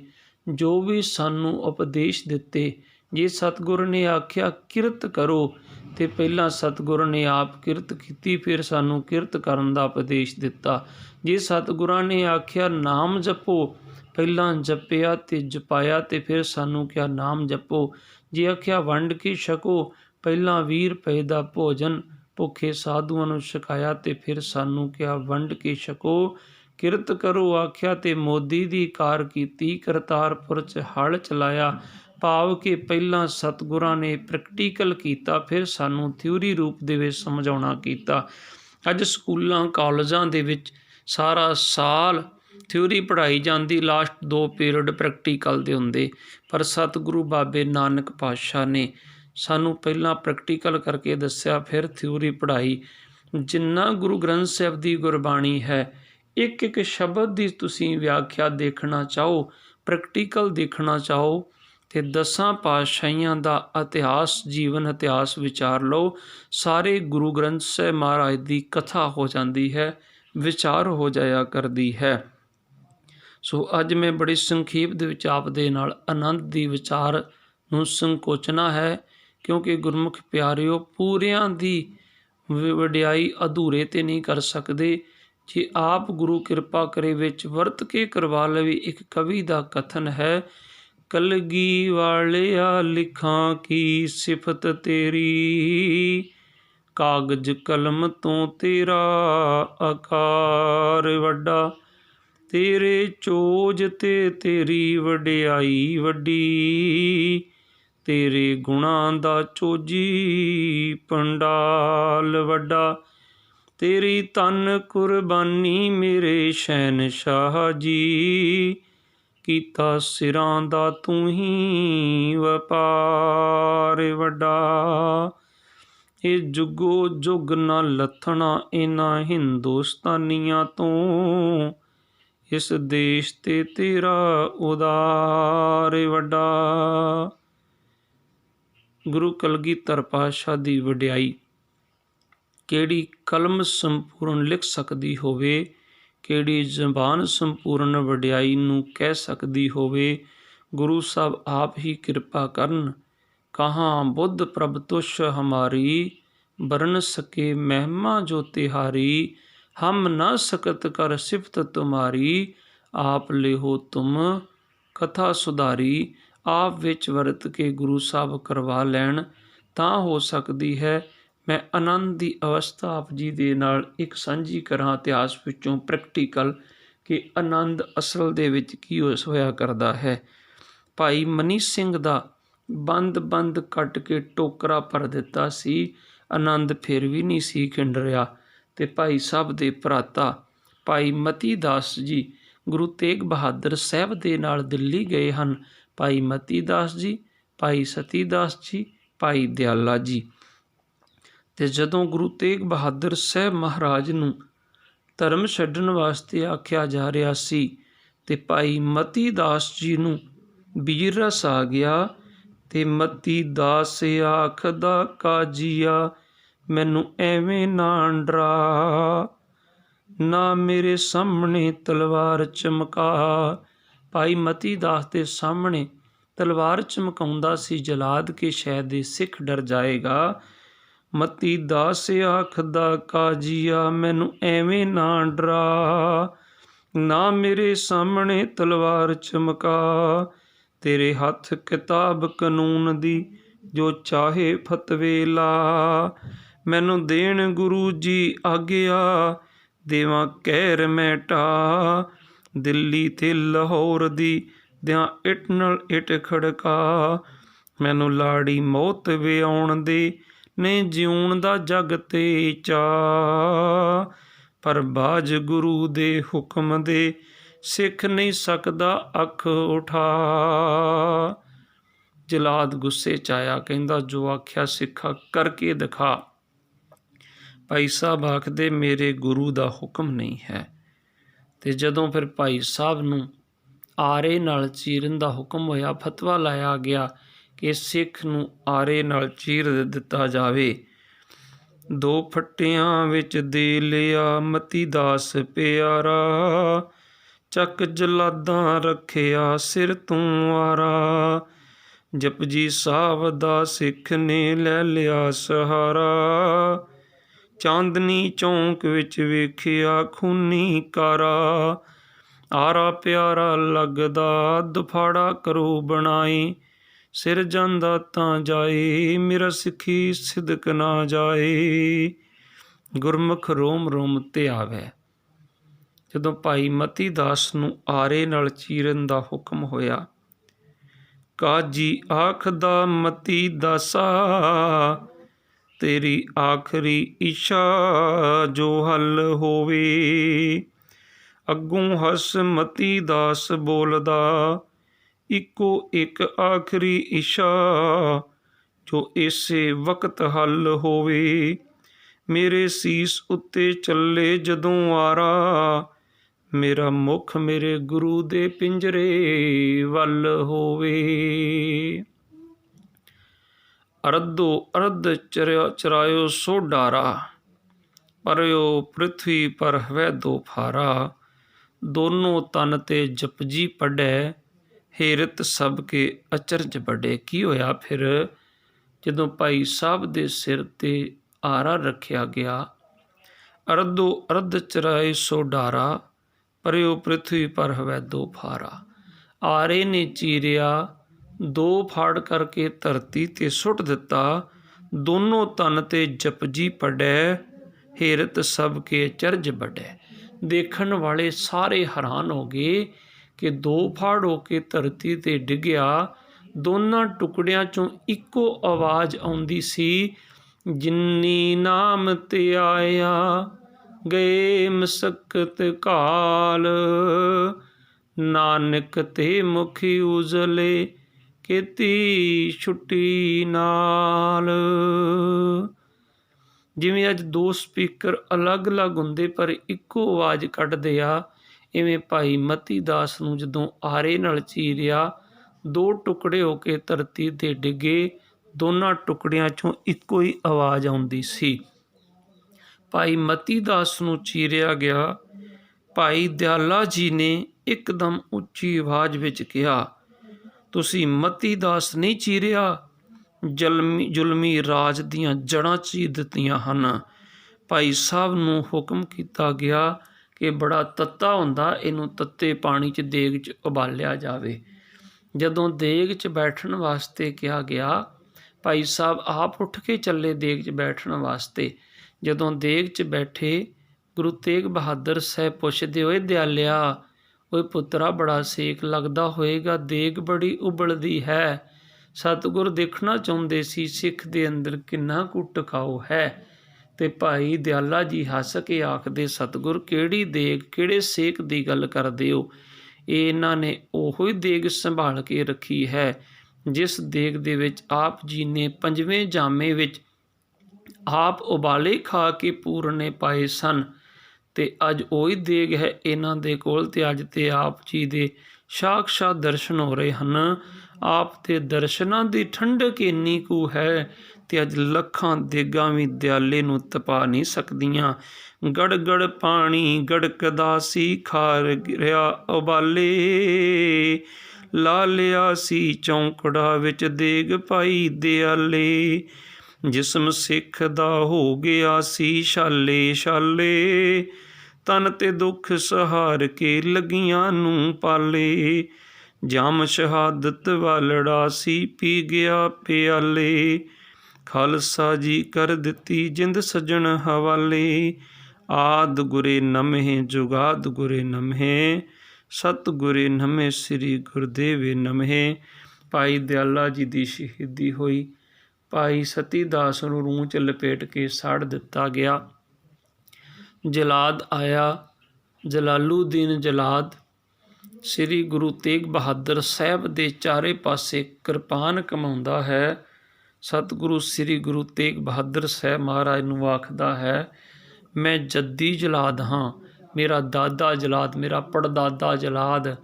ਜੋ ਵੀ ਸਾਨੂੰ ਉਪਦੇਸ਼ ਦਿੱਤੇ, ਜੇ ਸਤਿਗੁਰ ਨੇ ਆਖਿਆ ਕਿਰਤ ਕਰੋ, ਤੇ ਪਹਿਲਾਂ ਸਤਿਗੁਰ ਨੇ ਆਪ ਕਿਰਤ ਕੀਤੀ, ਫਿਰ ਸਾਨੂੰ ਕਿਰਤ ਕਰਨ ਦਾ ਉਪਦੇਸ਼ ਦਿੱਤਾ। ਜੇ ਸਤਿਗੁਰਾਂ ਨੇ ਆਖਿਆ ਨਾਮ ਜਪੋ, ਪਹਿਲਾਂ ਜਪਿਆ ਤੇ ਜਪਾਇਆ, ਤੇ ਫਿਰ ਸਾਨੂੰ ਕਿਹਾ ਨਾਮ ਜਪੋ। ਜੇ ਆਖਿਆ ਵੰਡ ਕੇ ਛਕੋ, ਪਹਿਲਾਂ 20 ਰੁਪਏ ਦਾ ਭੋਜਨ ਭੁੱਖੇ ਸਾਧੂਆਂ ਨੂੰ ਛਕਾਇਆ, ਤੇ ਫਿਰ ਸਾਨੂੰ ਕਿਹਾ ਵੰਡ ਕੇ ਛਕੋ। ਕਿਰਤ ਕਰੋ ਆਖਿਆ ਤੇ ਮੋਦੀ ਦੀ ਕਾਰ ਕੀਤੀ, ਕਰਤਾਰਪੁਰ 'ਚ ਹਲ ਚਲਾਇਆ। ਭਾਵ ਕਿ ਪਹਿਲਾਂ ਸਤਿਗੁਰਾਂ ਨੇ ਪ੍ਰੈਕਟੀਕਲ ਕੀਤਾ, ਫਿਰ ਸਾਨੂੰ ਥਿਊਰੀ ਰੂਪ ਦੇ ਵਿੱਚ ਸਮਝਾਉਣਾ ਕੀਤਾ। ਅੱਜ ਸਕੂਲਾਂ ਕਾਲਜਾਂ ਦੇ ਵਿੱਚ ਸਾਰਾ ਸਾਲ ਥਿਊਰੀ ਪੜ੍ਹਾਈ ਜਾਂਦੀ, ਲਾਸਟ 2 ਪੀਰੀਅਡ ਪ੍ਰੈਕਟੀਕਲ ਦੇ ਹੁੰਦੇ। ਪਰ ਸਤਿਗੁਰੂ ਬਾਬੇ ਨਾਨਕ ਪਾਤਸ਼ਾਹ ਨੇ ਸਾਨੂੰ ਪਹਿਲਾਂ ਪ੍ਰੈਕਟੀਕਲ ਕਰਕੇ ਦੱਸਿਆ, ਫਿਰ ਥਿਊਰੀ ਪੜ੍ਹਾਈ। ਜਿੰਨਾ ਗੁਰੂ ਗ੍ਰੰਥ ਸਾਹਿਬ ਦੀ ਗੁਰਬਾਣੀ ਹੈ, ਇੱਕ ਇੱਕ ਸ਼ਬਦ ਦੀ ਤੁਸੀਂ ਵਿਆਖਿਆ ਦੇਖਣਾ ਚਾਹੋ, ਪ੍ਰੈਕਟੀਕਲ ਦੇਖਣਾ ਚਾਹੋ, ਤੇ 10 ਪਾਤਸ਼ਾਹੀਆਂ ਦਾ ਇਤਿਹਾਸ, ਜੀਵਨ ਇਤਿਹਾਸ ਵਿਚਾਰ ਲਓ। ਸਾਰੇ ਗੁਰੂ ਗ੍ਰੰਥ ਸਾਹਿਬ ਮਹਾਰਾਜ ਦੀ ਕਥਾ ਹੋ ਜਾਂਦੀ ਹੈ, ਵਿਚਾਰ ਹੋ ਜਾਇਆ ਕਰਦੀ ਹੈ। ਸੋ ਅੱਜ ਮੈਂ ਬੜੀ ਸੰਖੇਪ ਦੇ ਵਿੱਚ ਆਪ ਦੇ ਨਾਲ ਆਨੰਦ ਦੀ ਵਿਚਾਰ ਨੂੰ ਸੰਕੋਚਣਾ ਹੈ, ਕਿਉਂਕਿ ਗੁਰਮੁਖ ਪਿਆਰਿਓ, ਪੂਰਿਆਂ ਦੀ ਵਡਿਆਈ ਅਧੂਰੇ ਤੇ ਨਹੀਂ ਕਰ ਸਕਦੇ। ਜੇ ਆਪ ਗੁਰੂ ਕਿਰਪਾ ਕਰੇ, ਵਿੱਚ ਵਰਤ ਕੇ ਕਰਵਾ ਲਵੇ। ਇੱਕ ਕਵੀ ਦਾ ਕਥਨ ਹੈ, ਕਲਗੀ ਵਾਲਿਆ ਲਿਖਾਂ ਕੀ ਸਿਫਤ ਤੇਰੀ, ਕਾਗਜ਼ ਕਲਮ ਤੋਂ ਤੇਰਾ ਆਕਾਰ ਵੱਡਾ, ਤੇਰੇ ਚੋਜ ਤੇ ਤੇਰੀ ਵਡਿਆਈ ਵੱਡੀ, ਤੇਰੇ ਗੁਣਾਂ ਦਾ ਚੋਜੀ ਪੰਡਾਲ ਵੱਡਾ, ਤੇਰੀ ਤਨ ਕੁਰਬਾਨੀ ਮੇਰੇ ਸ਼ਹਿਨਸ਼ਾਹ ਜੀ, ਕੀਤਾ ਸਿਰਾਂ ਦਾ ਤੂੰ ਹੀ ਵਪਾਰ ਵੱਡਾ। ਇਹ ਜੁਗੋ ਜੁਗ ਨਾ ਲੱਥਣਾ ਇਹਨਾਂ ਹਿੰਦੁਸਤਾਨੀਆਂ ਤੋਂ, ਇਸ ਦੇਸ਼ ਤੇ ਤੇਰਾ ਉਦਾਰ ਵੱਡਾ। ਗੁਰੂ ਕਲਗੀਧਰ ਪਾਤਸ਼ਾਹ ਦੀ ਵਡਿਆਈ ਕਿਹੜੀ ਕਲਮ ਸੰਪੂਰਨ ਲਿਖ ਸਕਦੀ ਹੋਵੇ, ਕਿਹੜੀ ਜ਼ਬਾਨ ਸੰਪੂਰਨ ਵਡਿਆਈ ਨੂੰ ਕਹਿ ਸਕਦੀ ਹੋਵੇ। ਗੁਰੂ ਸਾਹਿਬ ਆਪ ਹੀ ਕਿਰਪਾ ਕਰਨ। ਕਹਾਂ ਬੁੱਧ ਪ੍ਰਭ ਤੁਸ਼ ਹਮਾਰੀ, ਬਰਨ ਸਕੇ ਮਹਿਮਾ ਜੋ ਤਿਹਾਰੀ, ਹਮ ਨਾ ਸਕਤ ਕਰ ਸਿਫਤ ਤੁਮਾਰੀ, ਆਪ ਲਿਹੋ ਤੁਮ ਕਥਾ ਸੁਧਾਰੀ। ਆਪ ਵਿੱਚ ਵਰਤ ਕੇ ਗੁਰੂ ਸਾਹਿਬ ਕਰਵਾ ਲੈਣ ਤਾਂ ਹੋ ਸਕਦੀ ਹੈ। ਮੈਂ ਆਨੰਦ ਦੀ ਅਵਸਥਾ ਆਪ ਜੀ ਦੇ ਨਾਲ ਇੱਕ ਸਾਂਝੀ ਕਰਾਂ, ਇਤਿਹਾਸ ਵਿੱਚੋਂ ਪ੍ਰੈਕਟੀਕਲ, ਕਿ ਆਨੰਦ ਅਸਲ ਦੇ ਵਿੱਚ ਕੀ ਹੋਇਆ ਕਰਦਾ ਹੈ। ਭਾਈ ਮਨੀ ਸਿੰਘ ਦਾ ਬੰਦ ਕੱਟ ਕੇ ਟੋਕਰਾ ਭਰ ਦਿੱਤਾ ਸੀ, ਆਨੰਦ ਫਿਰ ਵੀ ਨਹੀਂ ਸੀ ਖਿੰਡ ਰਿਹਾ। ਤੇ ਭਾਈ ਸਾਹਿਬ ਦੇ ਭਰਾਤਾ ਭਾਈ ਮਤੀ ਦਾਸ ਜੀ ਗੁਰੂ ਤੇਗ ਬਹਾਦਰ ਸਾਹਿਬ ਦੇ ਨਾਲ ਦਿੱਲੀ ਗਏ ਹਨ। ਭਾਈ ਮਤੀ ਦਾਸ ਜੀ, ਭਾਈ ਸਤੀ ਦਾਸ ਜੀ, ਭਾਈ ਦਿਆਲਾ ਜੀ। ਤੇ ਜਦੋਂ ਗੁਰੂ ਤੇਗ ਬਹਾਦਰ ਸਾਹਿਬ ਮਹਾਰਾਜ ਨੂੰ ਧਰਮ ਛੱਡਣ ਵਾਸਤੇ ਆਖਿਆ ਜਾ ਰਿਹਾ ਸੀ, ਤੇ ਭਾਈ ਮਤੀ ਦਾਸ ਜੀ ਨੂੰ ਵੀਰ ਰਸ ਆ ਗਿਆ। ਤੇ ਮਤੀ ਦਾਸ ਆਖਦਾ ਕਾਜੀਆ, ਮੈਨੂੰ ਐਵੇਂ ਨਾ ਡਰਾ, ਨਾ ਮੇਰੇ ਸਾਹਮਣੇ ਤਲਵਾਰ ਚਮਕਾ। ਭਾਈ ਮਤੀ ਦਾਸ ਦੇ ਸਾਹਮਣੇ ਤਲਵਾਰ ਚਮਕਾਉਂਦਾ ਸੀ ਜਲਾਦ, ਕੇ ਸ਼ਾਇਦ ਇਹ ਸਿੱਖ ਡਰ ਜਾਏਗਾ। ਮਤੀ ਦਾਸ ਆਖਦਾ ਕਾਜੀਆ, ਮੈਨੂੰ ਐਵੇਂ ਨਾ ਡਰਾ, ਨਾ ਮੇਰੇ ਸਾਹਮਣੇ ਤਲਵਾਰ ਚਮਕਾ। ਤੇਰੇ ਹੱਥ ਕਿਤਾਬ ਕਾਨੂੰਨ ਦੀ, ਜੋ ਚਾਹੇ ਫਤਵੇ ਲਾ। ਮੈਨੂੰ ਦੇਣ ਗੁਰੂ ਜੀ ਆਗਿਆ, ਦੇਵਾਂ ਕਹਿਰ ਮੈਂ ਢਾ। ਦਿੱਲੀ ਤੇ ਲਾਹੌਰ ਦੀ ਦਿਆਂ ਇੱਟ ਨਾਲ ਇੱਟ ਖੜਕਾ। ਮੈਨੂੰ ਲਾੜੀ ਮੌਤ ਵਿਆਉਣ ਦੇ, ਨੇ ਜਿਉਣ ਦਾ ਜਗ ਤੇ ਚਾਅ। ਪਰ ਬਾਜ ਗੁਰੂ ਦੇ ਹੁਕਮ ਦੇ, सिख नहीं सकदा अख उठा। जलाद गुस्से च आया, कहंदा जो आख्या सिखा करके दिखा। भाई साहब आखदे मेरे गुरु दा हुक्म नहीं है। ते जदों फिर भाई साहब नूं आरे नाल चीरन दा हुक्म होया, फतवा लाया गया कि सिख नूं आरे नाल चीर दिता जावे। दो फट्टियां विच दे लिया मती दास प्यारा, चक जलादां रखिया सिर तूं आरा। जपजी साहब दा सिख ने लै लिया सहारा, चांदनी चौंक विच वेखिया खूनी कारा। आरा प्यारा लगदा दुफाड़ा करो बनाए, सिर जांदा तां जाए मेरा सिखी सिदक ना जाए। गुरमुख रोम रोम ते आवे। जदों भाई मती दास नूं आरे नाल चीरन दा हुक्म होया, काजी आखदा मती दासा तेरी आखरी इच्छा जो हल होवे। अगों हस मती दास बोलदा इको एक आखरी इच्छा जो इसे वक्त हल होवे। मेरे सीस उत्ते चले जदों आरा, मेरा मुख मेरे गुरु दे पिंजरे वल होवे। अरदो अरद चरायो सो डारा, परयो पृथ्वी पर हवै दो फारा। दोनों तन ते जपजी पढ़ै, हेरत सब के अचरज बड़े। की होया फिर जदों भाई साहब दे सिर ते आरा रखिया गया, अरदो अरद चराए सो डारा, परयो पृथ्वी पर हवै दो फारा। आरे ने चीरिया, दो फाड़ करके धरती ते सुट दिता। दोनों तन ते जपजी पढ़ै, हेरत सब के चरज बड़ै। देखण वाले सारे हैरान हो गए कि दो फाड़ हो के धरती ते डिग्या। दोनों टुकड़ियां चों इक्को आवाज़ आउंदी सी, जिन्नी नाम ते आया गए मसकत काल, नानक ते मुखी उजले केती छुट्टी नाल। जिवें अज दो स्पीकर अलग अलग हुंदे पर इक्को आवाज़ कढदे आ, इवें भाई मती दास नूं जदों आरे नाल चीरिया, दो टुकड़े हो के धरती ते डिगे। दोनों टुकड़ियां चों इक्को ही आवाज़ आउंदी सी। भाई मती दास नूं चीरिया गया। भाई दयाला जी ने एकदम उच्ची आवाज़ विच कहा, तुसीं मती दास नहीं चीरिया, जुलमी राज दीआं जड़ां चीर दित्तियां हन। भाई साहब नूं हुक्म कीता गया कि बड़ा तत्ता हुंदा, इहनूं तत्ते पानी च देग च उबालिया जावे। जदों देग च बैठण वास्ते कहा गया, भाई साहब आप उठ के चले देग च बैठण वास्ते। जदों देग च बैठे, गुरु तेग बहादुर साहब पुछदे, ओए दयालिया, ओए पुत्रा बड़ा सेक लगदा होएगा, देग बड़ी उबलदी है। सतगुर देखना चाहुंदे सी सिख दे अंदर किन्ना कु टिकाऊ है। ते भाई दयाला जी हस के आखदे, सतगुर किहड़ी देग किहड़े सेक दी गल करदे हो। इन्हां ने ओही देग संभाल के रखी है जिस देग दे विच आप जी ने पंजवें जामे विच आप उबाले खा के पूरने पाए सन। ते अज ओही देग है इन्हां दे कोल, ते अज ते आप जी दे साक्षात दर्शन हो रहे हैं। आप दे दर्शनां दी ठंडक इन्नी कु है ते अज लखां देगां भी दयाले नूं तपा नहीं सकदियां। गड़ गड़ पानी गड़कदा सी, खार गिरिया उबाले, ला लिया सी चौंकड़ा विच देग पाई दयाले। जिस्म सिख दा हो गया सी छाले छाले, तन ते दुख सहार के लगियां नूं पाले। जाम शहादत वालड़ा सी पी गया प्याले, खालसा जी कर दिती जिंद सजन हवाले। आद गुरे नमहे जुगाद गुरे नमहे, सत गुरे नमहे श्री गुरदेवे नमहे। भाई दयाला जी की शहीदी हुई। भाई सती दास नूं रूह च लपेट के साड़ दिता गया। जलाद आया, जलालुद्दीन जलाद ਸ੍ਰੀ ਗੁਰੂ ਤੇਗ ਬਹਾਦਰ ਸਾਹਿਬ ਦੇ ਚਾਰੇ ਪਾਸੇ ਕਿਰਪਾਨ ਕਮਾਉਂਦਾ ਹੈ। ਸਤਿਗੁਰੂ ਸ੍ਰੀ ਗੁਰੂ ਤੇਗ ਬਹਾਦਰ ਸਾਹਿਬ ਮਹਾਰਾਜ ਨੂੰ ਆਖਦਾ ਹੈ, ਮੈਂ ਜੱਦੀ ਜਲਾਦ ਹਾਂ, ਮੇਰਾ ਦਾਦਾ ਜਲਾਦ, ਮੇਰਾ ਪੜਦਾਦਾ ਜਲਾਦ,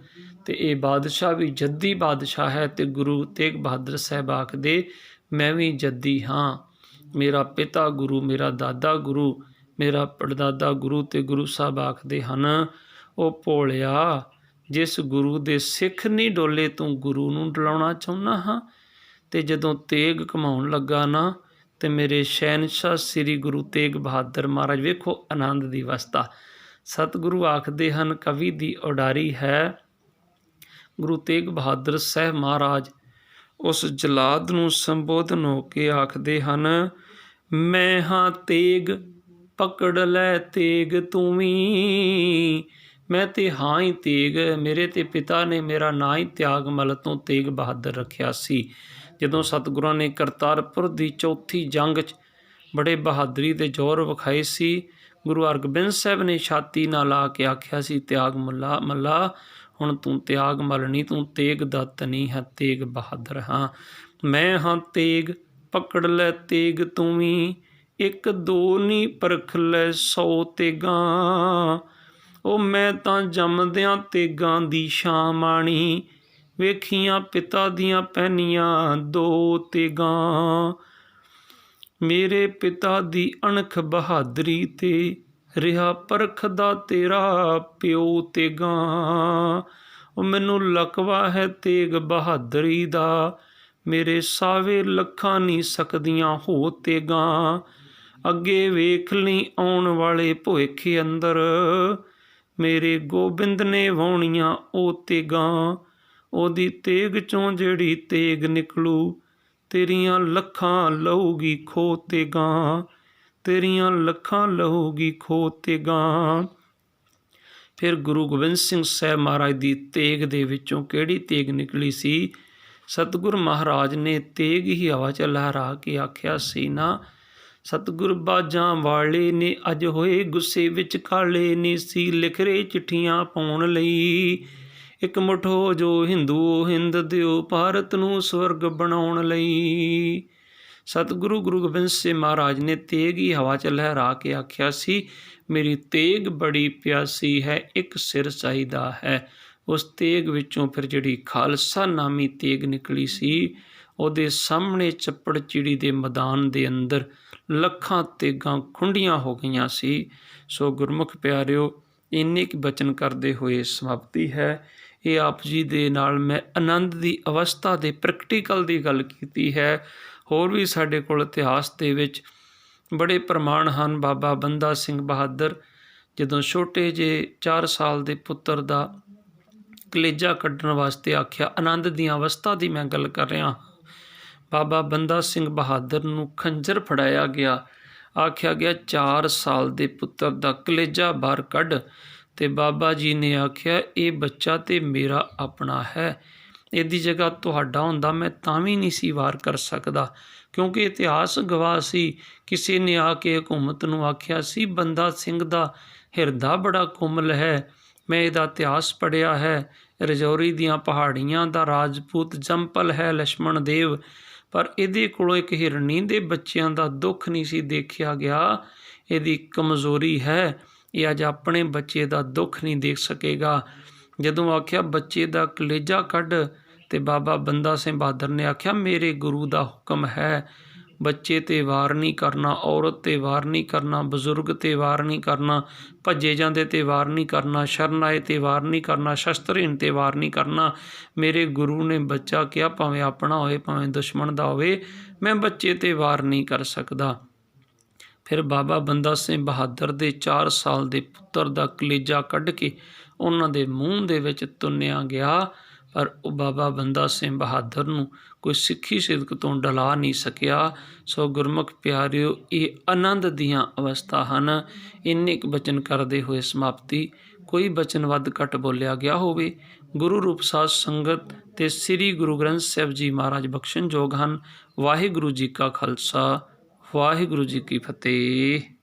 ਤੇ ਇਹ ਬਾਦਸ਼ਾਹ ਵੀ ਜੱਦੀ ਬਾਦਸ਼ਾਹ ਹੈ। ਤੇ ਗੁਰੂ ਤੇਗ ਬਹਾਦਰ ਸਾਹਿਬ ਆਖਦੇ, ਮੈਂ ਵੀ ਜੱਦੀ ਹਾਂ, ਮੇਰਾ ਪਿਤਾ ਗੁਰੂ, ਮੇਰਾ ਦਾਦਾ ਗੁਰੂ, ਮੇਰਾ ਪੜਦਾਦਾ ਗੁਰੂ। ਤੇ ਗੁਰੂ ਸਾਹਿਬ ਆਖਦੇ ਹਨ, ਉਹ ਭੋਲਿਆ, ਜਿਸ ਗੁਰੂ ਦੇ ਸਿੱਖ ਨਹੀਂ ਡੋਲੇ ਤੂੰ ਗੁਰੂ ਨੂੰ ਡਲਾਉਣਾ ਚਾਹੁੰਦਾ ਹਾਂ। ਤੇ ਜਦੋਂ ਤੇਗ ਕਮਾਉਣ ਲੱਗਾ ਨਾ, ਤੇ ਮੇਰੇ ਸ਼ਹਿਨਸ਼ਾਹ ਸ੍ਰੀ ਗੁਰੂ ਤੇਗ ਬਹਾਦਰ ਮਹਾਰਾਜ, ਵੇਖੋ ਆਨੰਦ ਦੀ ਅਵਸਥਾ। ਸਤਿਗੁਰੂ ਆਖਦੇ ਹਨ, ਕਵੀ ਦੀ ਉਡਾਰੀ ਹੈ, ਗੁਰੂ ਤੇਗ ਬਹਾਦਰ ਸਾਹਿਬ ਮਹਾਰਾਜ ਉਸ ਜਲਾਦ ਨੂੰ ਸੰਬੋਧਨ ਹੋ ਕੇ ਆਖਦੇ ਹਨ, ਮੈਂ ਹਾਂ ਤੇਗ, ਪਕੜ ਲੈ ਤੇਗ ਤੂੰ ਵੀ। ਮੈਂ ਤੇ ਹਾਂ ਹੀ ਤੇਗ, ਮੇਰੇ ਤੇ ਪਿਤਾ ਨੇ ਮੇਰਾ ਨਾਂ ਹੀ ਤਿਆਗਮਲ ਤੋਂ ਤੇਗ ਬਹਾਦਰ ਰੱਖਿਆ ਸੀ। ਜਦੋਂ ਸਤਿਗੁਰਾਂ ਨੇ ਕਰਤਾਰਪੁਰ ਦੀ ਚੌਥੀ ਜੰਗ 'ਚ ਬੜੇ ਬਹਾਦਰੀ ਦੇ ਜ਼ੋਰ ਵਿਖਾਏ ਸੀ, ਗੁਰੂ ਹਰਗੋਬਿੰਦ ਸਾਹਿਬ ਨੇ ਛਾਤੀ ਨਾਲ ਲਾ ਕੇ ਆਖਿਆ ਸੀ, ਤਿਆਗ ਮੱਲਾ, ਹੁਣ ਤੂੰ ਤਿਆਗਮਲ ਨਹੀਂ, ਤੂੰ ਤੇਗ ਦੱਤ ਨਹੀਂ ਹੈ, ਤੇਗ ਬਹਾਦਰ ਹਾਂ। ਮੈਂ ਹਾਂ ਤੇਗ, ਪਕੜ ਲੈ ਤੇਗ ਤੂੰ ਵੀ, ਇੱਕ ਦੋ ਨਹੀਂ ਪਰਖ ਲੈ 100 ਤੇਗਾਂ। ਉਹ ਮੈਂ ਤਾਂ ਜੰਮਦਿਆਂ ਤੇਗਾਂ ਦੀ ਛਾਂ ਮਾਣੀ, ਵੇਖੀਆਂ ਪਿਤਾ ਦੀਆਂ ਪਹਿਨੀਆਂ 2 ਤੇਗਾਂ। ਮੇਰੇ ਪਿਤਾ ਦੀ ਅਣਖ ਬਹਾਦਰੀ ਤੇ ਰਿਹਾ ਪਰਖਦਾ ਤੇਰਾ ਪਿਓ ਤੇਗਾਂ। ਉਹ ਮੈਨੂੰ ਲਕਵਾ ਹੈ ਤੇਗ ਬਹਾਦਰੀ ਦਾ, ਮੇਰੇ ਸਾਵੇ ਲੱਖਾਂ ਨਹੀਂ ਸਕਦੀਆਂ ਹੋ ਤੇਗਾਂ। ਅੱਗੇ ਵੇਖ ਲਈ ਆਉਣ ਵਾਲੇ ਭੁੱਖ ਅੰਦਰ, ਮੇਰੇ ਗੋਬਿੰਦ ਨੇ ਵਾਹੁਣੀਆਂ ਉਹ ਤੇਗਾਂ। ਉਹਦੀ ਤੇਗ 'ਚੋਂ ਜਿਹੜੀ ਤੇਗ ਨਿਕਲੂ, ਤੇਰੀਆਂ ਲੱਖਾਂ ਲਹੂਗੀ ਖੋ ਤੇਗਾਂ, ਤੇਰੀਆਂ ਲੱਖਾਂ ਲਹੂਗੀ ਖੋ ਤੇਗਾਂ। ਫਿਰ ਗੁਰੂ ਗੋਬਿੰਦ ਸਿੰਘ ਸਾਹਿਬ ਮਹਾਰਾਜ ਦੀ ਤੇਗ ਦੇ ਵਿੱਚੋਂ ਕਿਹੜੀ ਤੇਗ ਨਿਕਲੀ ਸੀ? ਸਤਿਗੁਰ ਮਹਾਰਾਜ ਨੇ ਤੇਗ ਹੀ ਹਵਾ 'ਚ ਲਹਿਰਾ ਕੇ ਆਖਿਆ ਸੀ ਨਾ, ਸਤਿਗੁਰ ਬਾਜਾਂ ਵਾਲੇ ਨੇ ਅੱਜ ਹੋਏ ਗੁੱਸੇ ਵਿੱਚ ਕਾਲੇ ਨੇ ਸੀ, ਲਿਖ ਰਹੇ ਚਿੱਠੀਆਂ ਪਾਉਣ ਲਈ। ਇੱਕ ਮੁੱਠ ਹੋ ਜੋ ਹਿੰਦੂ ਹਿੰਦ ਦਿਓ, ਭਾਰਤ ਨੂੰ ਸਵਰਗ ਬਣਾਉਣ ਲਈ। ਸਤਿਗੁਰੂ ਗੁਰੂ ਗੋਬਿੰਦ ਸਿੰਘ ਮਹਾਰਾਜ ਨੇ ਤੇਗ ਹੀ ਹਵਾ 'ਚ ਲਹਿਰਾ ਕੇ ਆਖਿਆ ਸੀ, ਮੇਰੀ ਤੇਗ ਬੜੀ ਪਿਆਸੀ ਹੈ, ਇੱਕ ਸਿਰ ਚਾਹੀਦਾ ਹੈ। ਉਸ ਤੇਗ ਵਿੱਚੋਂ ਫਿਰ ਜਿਹੜੀ ਖਾਲਸਾ ਨਾਮੀ ਤੇਗ ਨਿਕਲੀ ਸੀ, ਉਹਦੇ ਸਾਹਮਣੇ ਚੱਪੜ ਚਿੜੀ ਦੇ ਮੈਦਾਨ ਦੇ ਅੰਦਰ ਲੱਖਾਂ ਤੇਗਾਂ ਖੁੰਡੀਆਂ ਹੋ ਗਈਆਂ ਸੀ। ਸੋ ਗੁਰਮੁਖ ਪਿਆਰਿਓ, ਇੰਨੇ ਕੁ ਬਚਨ ਕਰਦੇ ਹੋਏ ਸਮਾਪਤੀ ਹੈ। ਇਹ ਆਪ ਜੀ ਦੇ ਨਾਲ ਮੈਂ ਆਨੰਦ ਦੀ ਅਵਸਥਾ ਦੇ ਪ੍ਰੈਕਟੀਕਲ ਦੀ ਗੱਲ ਕੀਤੀ ਹੈ। ਹੋਰ ਵੀ ਸਾਡੇ ਕੋਲ ਇਤਿਹਾਸ ਦੇ ਵਿੱਚ ਬੜੇ ਪ੍ਰਮਾਣ ਹਨ। ਬਾਬਾ ਬੰਦਾ ਸਿੰਘ ਬਹਾਦਰ ਜਦੋਂ ਛੋਟੇ ਜਿਹੇ 4 ਸਾਲ ਦੇ ਪੁੱਤਰ ਦਾ ਕਲੇਜਾ ਕੱਢਣ ਵਾਸਤੇ ਆਖਿਆ, ਆਨੰਦ ਦੀਆਂ ਅਵਸਥਾ ਦੀ ਮੈਂ ਗੱਲ ਕਰ ਰਿਹਾ। ਬਾਬਾ ਬੰਦਾ ਸਿੰਘ ਬਹਾਦਰ ਨੂੰ ਖੰਜਰ ਫੜਾਇਆ ਗਿਆ, ਆਖਿਆ ਗਿਆ 4 ਸਾਲ ਦੇ ਪੁੱਤਰ ਦਾ ਕਲੇਜਾ ਬਾਹਰ ਕੱਢ। ਤੇ ਬਾਬਾ ਜੀ ਨੇ ਆਖਿਆ, ਇਹ ਬੱਚਾ ਤੇ ਮੇਰਾ ਆਪਣਾ ਹੈ, ਇਹਦੀ ਜਗ੍ਹਾ ਤੁਹਾਡਾ ਹੁੰਦਾ ਮੈਂ ਤਾਂ ਵੀ ਨਹੀਂ ਸੀ ਵਾਰ ਕਰ ਸਕਦਾ, ਕਿਉਂਕਿ ਇਤਿਹਾਸ ਗਵਾਹ ਸੀ। ਕਿਸੇ ਨੇ ਆ ਕੇ ਹਕੂਮਤ ਨੂੰ ਆਖਿਆ ਸੀ, ਬੰਦਾ ਸਿੰਘ ਦਾ ਹਿਰਦਾ ਬੜਾ ਕੋਮਲ ਹੈ। ਮੈਂ ਇਹਦਾ ਇਤਿਹਾਸ ਪੜ੍ਹਿਆ ਹੈ, ਰਜੌਰੀ ਦੀਆਂ ਪਹਾੜੀਆਂ ਦਾ ਰਾਜਪੂਤ ਜੰਪਲ ਹੈ ਲਛਮਣ ਦੇਵ, ਪਰ ਇਹਦੇ ਕੋਲੋਂ ਇੱਕ ਹਿਰਨੀ ਦੇ ਬੱਚਿਆਂ ਦਾ ਦੁੱਖ ਨਹੀਂ ਸੀ ਦੇਖਿਆ ਗਿਆ। ਇਹਦੀ ਕਮਜ਼ੋਰੀ ਹੈ, ਇਹ ਅੱਜ ਆਪਣੇ ਬੱਚੇ ਦਾ ਦੁੱਖ ਨਹੀਂ ਦੇਖ ਸਕੇਗਾ। ਜਦੋਂ ਆਖਿਆ ਬੱਚੇ ਦਾ ਕਲੇਜਾ ਕੱਢ, ਤੇ ਬਾਬਾ ਬੰਦਾ ਸਿੰਘ ਬਹਾਦਰ ਨੇ ਆਖਿਆ, ਮੇਰੇ ਗੁਰੂ ਦਾ ਹੁਕਮ ਹੈ, ਬੱਚੇ 'ਤੇ ਵਾਰ ਨਹੀਂ ਕਰਨਾ, ਔਰਤ 'ਤੇ ਵਾਰ ਨਹੀਂ ਕਰਨਾ, ਬਜ਼ੁਰਗ 'ਤੇ ਵਾਰ ਨਹੀਂ ਕਰਨਾ, ਭੱਜੇ ਜਾਂਦੇ 'ਤੇ ਵਾਰ ਨਹੀਂ ਕਰਨਾ, ਸ਼ਰਨ ਆਏ 'ਤੇ ਵਾਰ ਨਹੀਂ ਕਰਨਾ, ਸ਼ਸਤਰਹੀਣ 'ਤੇ ਵਾਰ ਨਹੀਂ ਕਰਨਾ। ਮੇਰੇ ਗੁਰੂ ਨੇ ਬੱਚਾ ਕਿਹਾ, ਭਾਵੇਂ ਆਪਣਾ ਹੋਵੇ ਭਾਵੇਂ ਦੁਸ਼ਮਣ ਦਾ ਹੋਵੇ, ਮੈਂ ਬੱਚੇ 'ਤੇ ਵਾਰ ਨਹੀਂ ਕਰ ਸਕਦਾ। ਫਿਰ ਬਾਬਾ ਬੰਦਾ ਸਿੰਘ ਬਹਾਦਰ ਦੇ 4 ਸਾਲ ਦੇ ਪੁੱਤਰ ਦਾ ਕਲੇਜਾ ਕੱਢ ਕੇ ਉਹਨਾਂ ਦੇ ਮੂੰਹ ਦੇ ਵਿੱਚ ਤੁੰਨਿਆ ਗਿਆ, ਪਰ ਉਹ ਬਾਬਾ ਬੰਦਾ ਸਿੰਘ ਬਹਾਦਰ ਨੂੰ ਕੋਈ ਸਿੱਖੀ ਸਿਦਕ ਤੋਂ ਡਲਾ ਨਹੀਂ ਸਕਿਆ। ਸੋ ਗੁਰਮੁਖ ਪਿਆਰਿਓ, ਇਹ ਆਨੰਦ ਦੀਆਂ ਅਵਸਥਾ ਹਨ। ਇੰਨੇ ਕੁ ਬਚਨ ਕਰਦੇ ਹੋਏ ਸਮਾਪਤੀ। ਕੋਈ ਬਚਨ ਵੱਧ ਘੱਟ ਬੋਲਿਆ ਗਿਆ ਹੋਵੇ, ਗੁਰੂ ਰੂਪ ਸਾਧ ਸੰਗਤ ਤੇ ਸ੍ਰੀ ਗੁਰੂ ਗ੍ਰੰਥ ਸਾਹਿਬ ਜੀ ਮਹਾਰਾਜ ਬਖਸ਼ਣਯੋਗ ਹਨ। ਵਾਹਿਗੁਰੂ ਜੀ ਕਾ ਖਾਲਸਾ, ਵਾਹਿਗੁਰੂ ਜੀ ਕੀ ਫਤਿਹ।